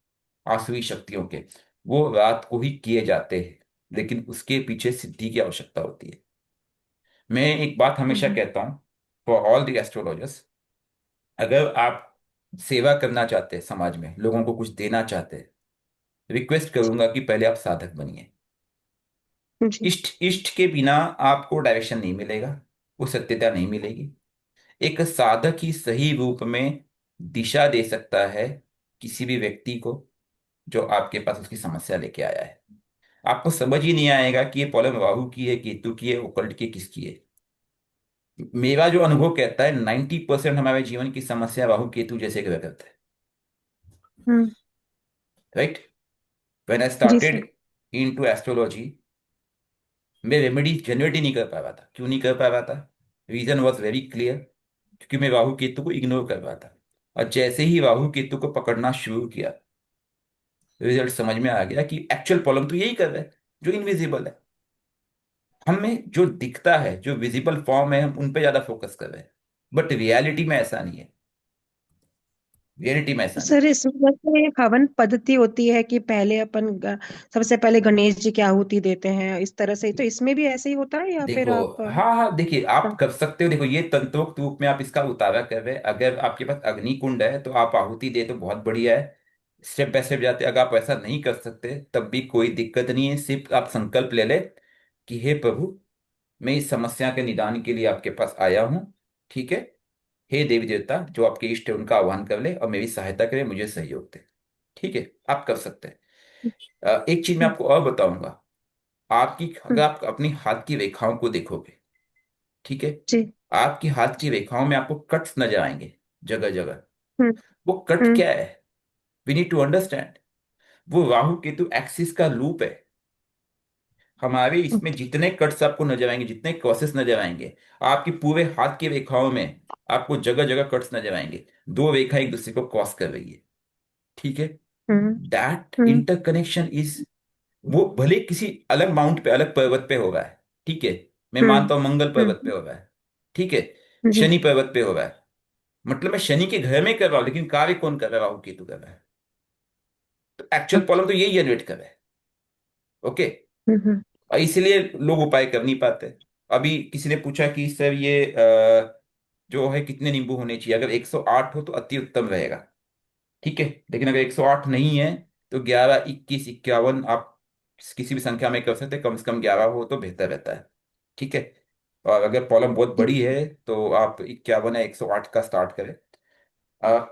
आसुरी शक्तियों के, वो रात को ही किए जाते हैं, लेकिन उसके पीछे सिद्धि की आवश्यकता होती है। मैं एक बात हमेशा हम्म। कहता हूँ फॉर ऑल द एस्ट्रोलॉजर्स, अगर आप सेवा करना चाहते हैं, समाज में लोगों को कुछ देना चाहते हैं, रिक्वेस्ट करूंगा कि पहले आप साधक बनिए। जी। इष्ट इष्ट के बिना आपको डायरेक्शन नहीं मिलेगा, वो सत्यता नहीं मिलेगी। एक साधक ही सही रूप में दिशा दे सकता है किसी भी व्यक्ति को जो आपके पास उसकी समस्या लेके आया है। आपको समझ ही नहीं आएगा कि ये प्रॉब्लम राहु की है, केतु की है, ओकल्ट की है, किसकी है। मेरा जो अनुभव कहता है 90% हमारे जीवन की समस्या राहु केतु जैसे ग्रह करते हैं। हम्म। राइट। व्हेन आई जी started sir. Into astrology, मैं रेमेडी जनरेट ही नहीं कर पा रहा था। क्यों नहीं कर पा रहा था? रीजन वॉज वेरी क्लियर, क्योंकि मैं राहु केतु को इग्नोर कर रहा था। और जैसे ही राहु केतु को पकड़ना शुरू किया, रिजल्ट समझ में आ गया कि एक्चुअल प्रॉब्लम तो यही कर रहा है जो इनविजिबल है। हमें जो दिखता है, जो विजिबल फॉर्म है, हम उन पे ज्यादा फोकस कर रहे हैं, बट रियलिटी में ऐसा नहीं है। रियलिटी में ऐसा नहीं सर इसमें जैसे एक हवन पद्धति होती है कि पहले अपन सबसे पहले गणेश जी की आहुति देते हैं, इस तरह से, तो है। इसमें भी ऐसे ही होता है या फिर देखो, आप हाँ हाँ, देखिए आप कर सकते हो। देखो, ये तंत्रोक्त रूप में आप इसका उतारा कर रहे हैं। अगर आपके पास अग्नि कुंड है तो आप आहुति दे तो बहुत बढ़िया है। स्टेप बाय स्टेप जाते। अगर आप ऐसा नहीं कर सकते तब भी कोई दिक्कत नहीं है। सिर्फ आप संकल्प ले ले कि हे प्रभु, मैं इस समस्या के निदान के लिए आपके पास आया हूँ। ठीक है। हे देवी देवता, जो आपके इष्ट है उनका आह्वान कर ले और मेरी सहायता करे, मुझे सहयोग दे। ठीक है, आप कर सकते हैं। एक चीज मैं आपको और बताऊंगा। आपकी अगर हम्म। आप अपनी हाथ की रेखाओं को देखोगे, ठीक है, जी। आपकी हाथ की रेखाओं में आपको कट्स नजर आएंगे जगह जगह। हम्म। वो कट हम्म। क्या है? We need to understand. वो राहु केतु एक्सिस का लूप है। हमारे इसमें जितने कट्स आपको नजर आएंगे, जितने क्रॉसेस नजर आएंगे, आपकी पूरे हाथ की रेखाओं में आपको जगह जगह कट्स नजर आएंगे। दो रेखा एक दूसरे को क्रॉस कर रही है। ठीक है। Hmm. That hmm. Interconnection is, वो भले किसी अलग माउंट पे, अलग पर्वत पे हो रहा है। ठीक है। मैं हम्म। मानता हूं मंगल पर्वत पे हम्म। हो रहा है। ठीक है। जी। शनि पर्वत पे हो रहा है। मतलब मैं शनि के घर में कर रहा हूं, लेकिन कार्य कौन कर रहा है? राहु केतु कर रहा है। तो एक्चुअल प्रॉब्लम तो यही जनरेट कर रहा है। ओके। हम्म। और इसीलिए लोग उपाय कर नहीं पाते। अभी किसी ने पूछा कि सर ये जो है कितने नींबू होने चाहिए, अगर 108 हो तो अति उत्तम रहेगा। ठीक है, लेकिन अगर 108 नहीं है तो 11, 21, 51 आप किसी भी संख्या में कर सकते हैं, कम से कम 11 हो तो बेहतर रहता है। ठीक है। और अगर प्रॉब्लम बहुत बड़ी है तो आप 51 या 108 का स्टार्ट करें।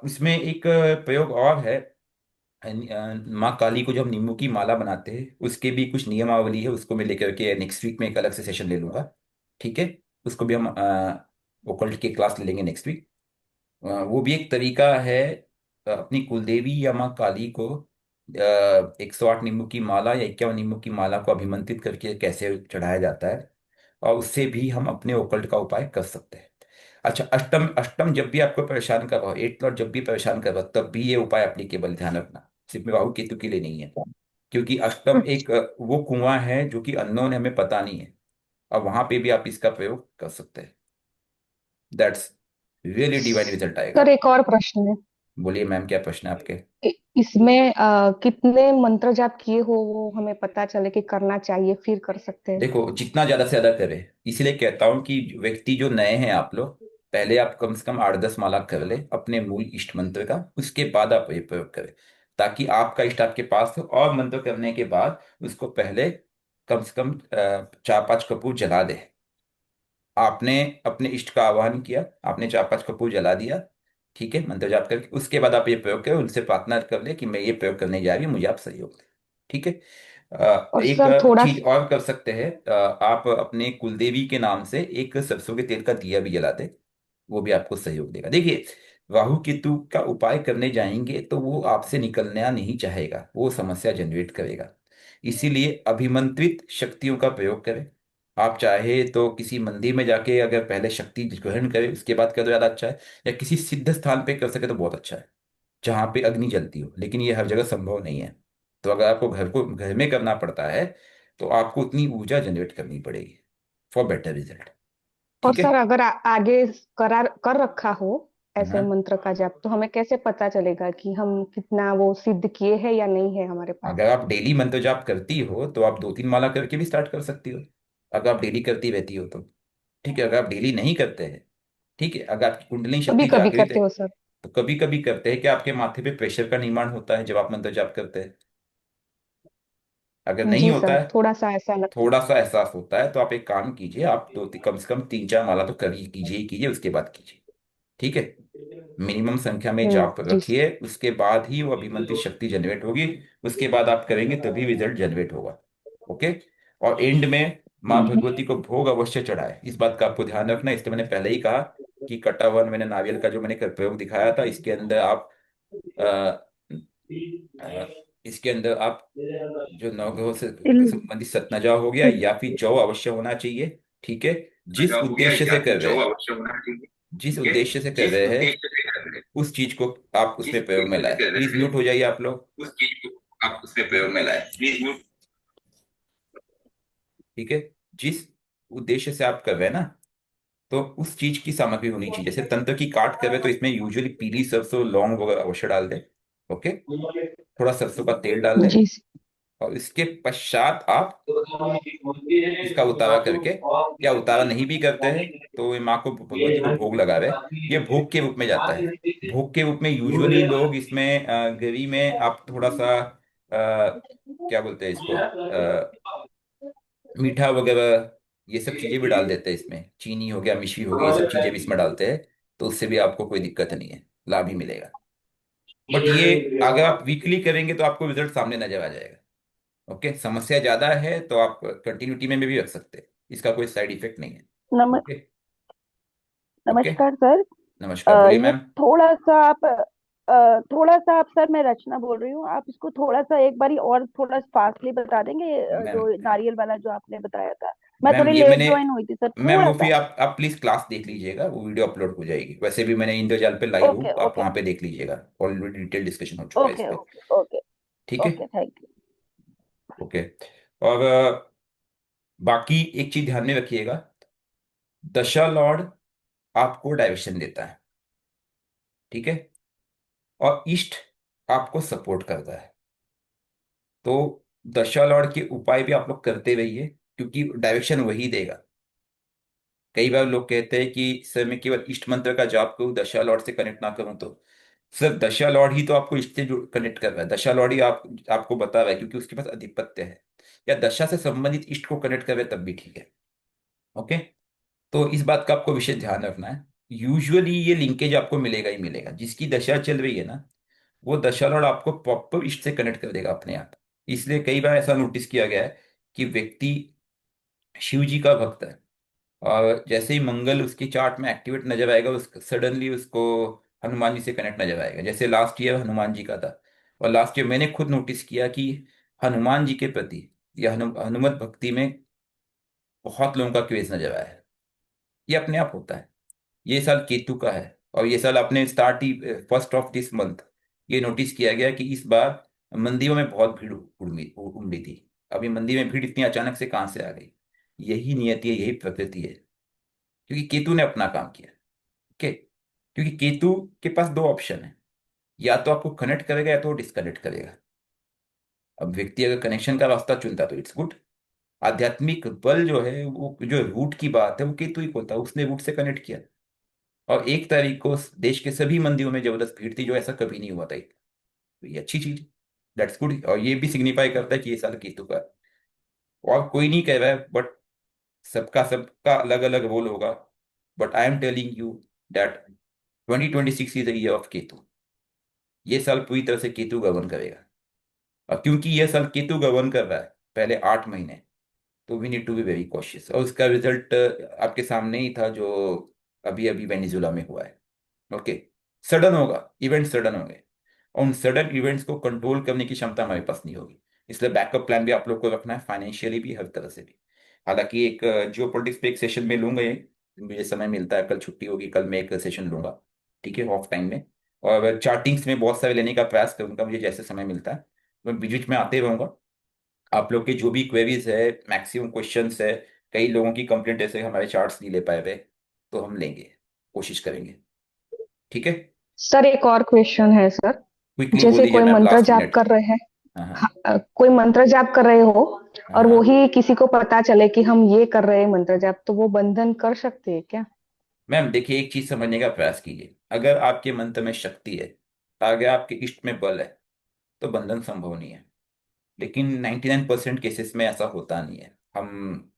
इसमें एक प्रयोग और है। माँ काली को जब नींबू की माला बनाते हैं उसके भी कुछ नियमावली है, उसको मैं लेकर के नेक्स्ट वीक में एक अलग से सेशन ले लूंगा। ठीक है। उसको भी हम ओकल्ट की क्लास ले लेंगे नेक्स्ट वीक। वो भी एक तरीका है अपनी कुलदेवी या माँ काली को 108 नींबू की माला या 51 नींबू की माला को अभिमंत्रित करके कैसे चढ़ाया जाता है, और उससे भी हम अपने ओकल्ट का उपाय कर सकते हैं। अच्छा, अष्टम अष्टम जब भी आपको परेशान कर रहा हो, एट लॉर्ड जब भी परेशान कर रहा हो, तब भी ये उपाय एप्लीकेबल, ध्यान रखना, सिर्फ में राहु केतु के लिए नहीं है। क्योंकि अष्टम एक वो कुआं है जो कि अननोन है, हमें पता नहीं है, और वहां पे भी आप इसका प्रयोग कर सकते हैं। दैट्स रियली डिवाइन रिजल्ट आएगा। सर एक और प्रश्न है। बोलिए मैम, क्या प्रश्न है आपके? इसमें कितने मंत्र जाप किए हो वो हमें पता चले कि करना चाहिए फिर कर सकते हैं। देखो, जितना ज्यादा से ज्यादा करे, इसीलिए कहता हूँ कि व्यक्ति जो नए हैं आप लोग, पहले आप कम से कम 8-10 माला कर ले अपने मूल इष्ट मंत्र का, उसके बाद आप ये प्रयोग करें, ताकि आपका इष्ट आपके पास हो, और मंत्र करने के बाद उसको पहले कम से कम 4-5 कपूर जला दे। आपने अपने इष्ट का आह्वान किया, आपने 4-5 कपूर जला दिया, ठीक है, मंत्र जाप करके, उसके बाद आप ये प्रयोग करें, उनसे प्रार्थना कर ले कि मैं ये प्रयोग करने जा रही हूँ, मुझे आप सहयोग दें। ठीक है। और एक सर थोड़ा चीज और कर सकते हैं, आप अपने कुलदेवी के नाम से एक सरसों के तेल का दिया भी जला दे, वो भी आपको सहयोग देगा। देखिए, राहु केतु का उपाय करने जाएंगे तो वो आपसे निकलना नहीं चाहेगा, वो समस्या जनरेट करेगा। इसीलिए अभिमंत्रित शक्तियों का प्रयोग करें। आप चाहे तो किसी मंदिर में जाके अगर पहले शक्ति ग्रहण करें उसके बाद कर दो, ज्यादा अच्छा है, या किसी सिद्ध स्थान पे कर सके तो बहुत अच्छा है, जहाँ पे अग्नि जलती हो, लेकिन ये हर जगह संभव नहीं है। तो अगर आपको घर में करना पड़ता है तो आपको उतनी ऊर्जा जनरेट करनी पड़ेगी फॉर बेटर रिजल्ट। और ठीक है। सर अगर आगे करार कर रखा हो ऐसे हाँ, मंत्र का जाप तो हमें कैसे पता चलेगा कि हम कितना वो सिद्ध किए हैं या नहीं है हमारे पास। अगर आप डेली मंत्र जाप करती हो तो आप 2-3 माला करके भी स्टार्ट कर सकती हो, अगर आप डेली करती रहती हो तो। ठीक है, अगर आप डेली नहीं करते हैं, ठीक है, अगर आपकी कुंडलिनी कभी शक्ति कभी जागृत है, करते हो सर। तो कभी कभी करते हैं कि आपके माथे पे प्रेशर का निर्माण होता है जब आप मंत्र जाप करते हैं। अगर नहीं जी होता सर है, थोड़ा सा ऐसा लगता है। थोड़ा सा एहसास होता है, तो आप एक काम कीजिए, आप कम से कम 3-4 माला तो कर ही कीजिए ही कीजिए, उसके बाद कीजिए। ठीक है। मिनिमम संख्या में जाप जी रखिए, उसके बाद ही वो अभिमंत्रित शक्ति जनरेट होगी, उसके बाद आप करेंगे तभी रिजल्ट जनरेट होगा। ओके। और एंड में माँ भगवती को भोग अवश्य चढ़ाए, इस बात का आपको ध्यान रखना। इसलिए मैंने पहले ही कहा कि कटा हुआ मैंने नारियल का जो मैंने प्रयोग दिखाया था, इसके अंदर आप अ, अ, इसके अंदर आप जो नवग्रहों से तिल। संबंधित सतनजा हो गया या फिर जौ अवश्य होना चाहिए। ठीक है। जिस सजा हो गया उद्देश्य या से फिर कर रहे जो हैं, अवश्य होना चाहिए। जिस ठीक है। उद्देश्य से कर जिस रहे हैं, उद्देश्य से कर रहे हैं, उस चीज को आप जिस उसमें प्रयोग में उद्देश्य से लाए। कर प्लीज रहे हैं, म्यूट हो जाइए आप लोग। उस चीज को आप उसमें प्रयोग में लाए, प्लीज म्यूट। ठीक है। जिस उद्देश्य से आप कर रहे हैं ना, तो उस चीज की सामग्री होनी चाहिए। जैसे तंत्र की काट कर रहे हैं, तो इसमें यूजुअली पीली सरसों, लौंग वगैरह अवश्य डाल दें। ओके। थोड़ा सरसों का तेल डाल दें, जी और इसके पश्चात आप इसका उतारा करके, या उतारा नहीं भी करते हैं तो ये माँ को, भगवती को भोग लगा रहे, ये भोग के रूप में जाता है। भोग के रूप में यूजुअली लोग इसमें गरी में आप थोड़ा सा क्या बोलते हैं इसको, मीठा वगैरह, ये सब चीजें भी डाल देते हैं इसमें, चीनी हो गया, मिश्री हो गई, ये सब चीजें भी इसमें डालते हैं। तो उससे भी आपको कोई दिक्कत नहीं है, लाभ ही मिलेगा। बट ये अगर आप वीकली करेंगे तो आपको रिजल्ट सामने नजर आ जाएगा। ओके, समस्या ज्यादा है तो आप कंटिन्यूटी में भी रख सकते हैं, इसका कोई साइड इफेक्ट नहीं है। नम, ओके। ओके। नमस्कार सर। नमस्कार, बोलिए ये मैम। थोड़ा सा आप सर, मैं रचना बोल रही हूँ। आप इसको थोड़ा सा एक बारी और थोड़ा फास्टली बता देंगे, मैम, जो नारियल वाला जो आपने बताया था। मैं मैम थोड़ी ये लेट मैंने, ज्वाइन हुई थी सर, मैम थोड़ा वो सा। फिर आप प्लीज क्लास देख लीजिएगा, वो वीडियो अपलोड हो जाएगी, वैसे भी मैंने इंद्रजाल पे लाइव ओके हूँ, आप ओके वहां पे देख लीजिएगा, ऑलरेडी डिटेल डिस्कशन हो चुका है इस ओके पे। ओके ओके ठीक है। Okay, thank you. ओके। और बाकी एक चीज ध्यान में रखिएगा, दशा लॉर्ड आपको डायरेक्शन देता है, ठीक है, और ईस्ट आपको सपोर्ट करता है। तो दशा लॉर्ड के उपाय भी आप लोग करते रहिए, क्योंकि डायरेक्शन वही देगा। कई बार लोग कहते हैं कि सर मैं केवल इष्ट मंत्र का जाप करूं, दशा लॉर्ड से कनेक्ट ना करूं, तो सर दशा लॉर्ड ही तो आपको इष्ट से कनेक्ट कर रहा है, दशा लॉर्ड ही आपको बता रहा है, क्योंकि उसके पास अधिपत्य है। या दशा से संबंधित इष्ट को कनेक्ट कर रहे हैं तब भी ठीक है। ओके। तो इस बात का आपको विशेष ध्यान रखना है। यूजुअली ये लिंकेज आपको मिलेगा ही मिलेगा, जिसकी दशा चल रही है ना, वो दशा लॉर्ड आपको प्रॉपर इष्ट से कनेक्ट कर देगा अपने आप। इसलिए कई बार ऐसा नोटिस किया गया है कि व्यक्ति शिव जी का भक्त है, और जैसे ही मंगल उसकी चार्ट में एक्टिवेट नजर आएगा, उस सडनली उसको हनुमान जी से कनेक्ट नजर आएगा। जैसे लास्ट ईयर हनुमान जी का था, और लास्ट ईयर मैंने खुद नोटिस किया कि हनुमान जी के प्रति या हनुमत भक्ति में बहुत लोगों का क्रेज नजर आया है। ये अपने आप होता है। ये साल केतु का है, और ये साल आपने start he first of this month ये नोटिस किया गया कि इस बार मंदिरों में बहुत भीड़ उमड़ी थी। अभी मंदिर में भीड़ इतनी अचानक से कहाँ से आ गई? यही नियति है, यही प्रकृति है, क्योंकि केतु ने अपना काम किया। ओके। क्योंकि केतु के पास दो ऑप्शन है, या तो आपको कनेक्ट करेगा या तो डिस्कनेक्ट करेगा। अब व्यक्ति अगर कनेक्शन का रास्ता चुनता तो इट्स गुड। आध्यात्मिक बल जो है, वो जो रूट की बात है, वो केतु ही होता है, उसने रूट से कनेक्ट किया। और 1 तारीख को देश के सभी मंदिरों में जबरदस्त भीड़ थी, जो ऐसा कभी नहीं हुआ था। तो ये अच्छी चीज, दैट्स गुड, और ये भी सिग्निफाई करता है कि ये साल केतु का है। और कोई नहीं कह रहा है, बट सबका सबका अलग अलग रोल होगा। But I am telling you that 2026 is the year of Ketu. ये साल पूरी तरह से केतु गवर्न करेगा। और क्योंकि ये साल केतु गवर्न कर रहा है पहले 8 महीने, तो we need to be very cautious. और उसका रिजल्ट आपके सामने ही था, जो अभी अभी वेनेजुला में हुआ है। ओके। सडन होगा, इवेंट सडन होंगे, और उन सडन इवेंट्स को कंट्रोल करने की क्षमता हमारे पास नहीं होगी। इसलिए बैकअप प्लान भी आप लोग को रखना है, फाइनेंशियली भी, हर तरह से भी। हालांकि एक जियो पॉलिटिक्स पे एक सेशन में लूंगा ये, मुझे समय मिलता है, कल छुट्टी होगी, कल मैं एक सेशन लूंगा, ठीक है, ऑफ टाइम में। और चार्टिंग्स में बहुत सारे लेने का प्रयास करूंगा, मुझे जैसे समय मिलता है मैं बीच बीच में आते रहूंगा। आप लोग के जो भी क्वेरीज है, मैक्सिमम क्वेश्चंस है, कई लोगों की कंप्लेंट ऐसे हमारे चार्ट्स नहीं ले पाए हुए, तो हम लेंगे, कोशिश करेंगे। ठीक है। सर एक और क्वेश्चन है सर। क्विकली बोल जैसे दीजिए कोई मैम, मंत्र लास्ट जाप मिनट। कर रहे हैं, हाँ हाँ। कोई मंत्र जाप कर रहे हो हाँ और हाँ। वही किसी को पता चले कि हम ये कर रहे हैं मंत्र जाप, तो वो बंधन कर सकते हैं क्या? मैम देखिए, एक चीज समझने का प्रयास कीजिए। अगर आपके मंत्र में शक्ति है, अगर आपके इष्ट में बल है, तो बंधन संभव नहीं है। लेकिन 99% केसेस में ऐसा होता नहीं है। हम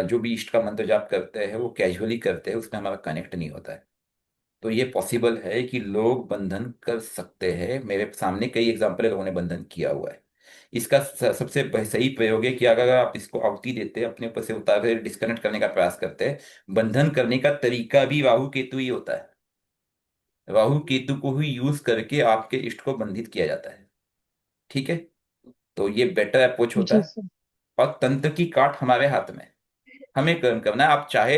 जो भी इष्ट का मंत्र जाप करते हैं वो कैजुअली करते हैं, उसमें हमारा कनेक्ट नहीं होता है। तो ये पॉसिबल है कि लोग बंधन कर सकते हैं। मेरे सामने कई एग्जाम्पल है, लोगों ने बंधन किया हुआ है। इसका सबसे सही प्रयोग है कि अगर आप इसको आहुति देते हैं, अपने ऊपर से उतार कर डिस्कनेक्ट करने का प्रयास करते हैं, बंधन करने का तरीका भी राहु केतु ही होता है। राहु केतु को ही यूज करके आपके इष्ट को बंधित किया जाता है। ठीक है। तो ये बेटर अप्रोच होता जी है। सर। और तंत्र की काट हमारे हाथ में है। हमें कर्म करना है। आप चाहे